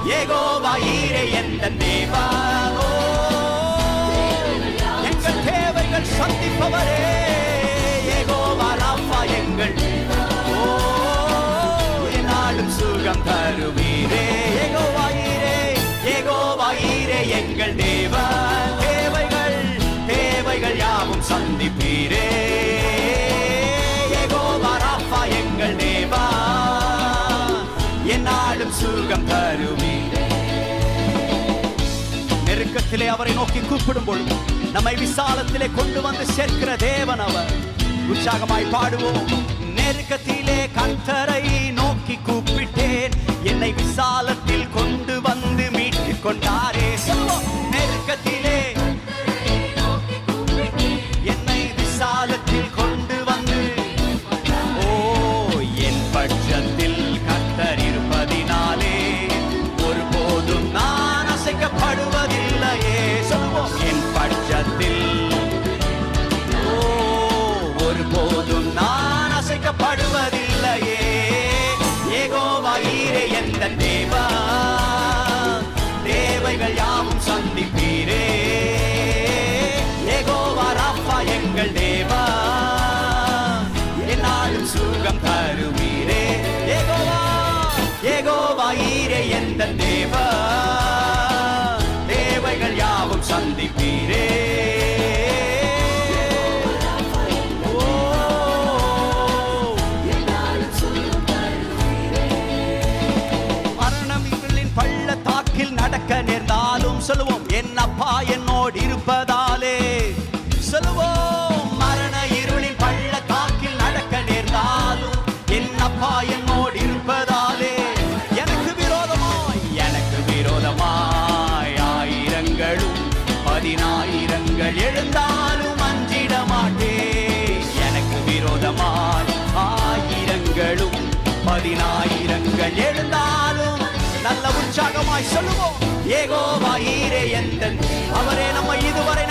யெகோவா ஈரே எந்த தேவா, எங்கள் தேவைகள் சந்திப்பவரே. யெகோவா ராஃபா எங்கள் என்னாலும் சுகம் தருவீரே. யெகோவா ஈரே, யெகோவா ஈரே எங்கள் தேவா, தேவைகள் யாவும் சந்திப்பீரே. யெகோவா ராஃபா எங்கள் தேவா, என்னாலும் சுகம் தருவீரே. நெருக்கத்திலே அவரை நோக்கி கூப்பிடும் பொழுது நம்மை விசாலத்திலே கொண்டு வந்து சேர்க்கிற தேவன் அவர். உற்சாகமாய் பாடுவோம். நெருக்கத்திலே கர்த்தரை நோக்கி கூப்பிட்டேன், என்னை விசாலத்தில் கொண்டு வந்து மீட்டுக் கொண்டாரே. நெருக்கத்திலே என்னை விசாலத்தில் கொண்டு வந்து, என் பட்சத்தில் கர்த்தர் இருப்பதினாலே ஒருபோதும் நான் அசைக்கப்படுவதில்லையே. சொல்லுவோம். என் பட்சத்தில் ஒருபோதும் நான் அசைக்கப்படுவதில்லையே. யெகோவா ஈரே எந்த தேவா, தேவைகள் யாவும் சந்திப்பீரே. யெகோவா ராஃபா எங்கள் தேவா, என்னாலும் சுகம் தருவீரே. யெகோவா ஈரே எந்த தேவா, தேவைகள் யாவும் சந்திப்பீரே. நடக்க நேர்ந்தாலும் சொல்லுவோம், என் அப்பா என்னோடு இருப்பதாலே. சொல்லுவோம். மரண இருளின் பள்ளத்தாக்கில் நடக்க நேர்ந்தாலும் என் அப்பா என்னோடு இருப்பதாலே. எனக்கு விரோதமாய் ஆயிரங்களும் 10,000 எழுந்தாலும் அஞ்சிட மாட்டேன். எனக்கு விரோதமாய் ஆயிரங்களும் 10,000 எழுந்தாலும் நல்ல உற்சாகமாய் சொல்லுவோம். யெகோவா ஈரே எந்த, அவரே நம்மை இதுவரை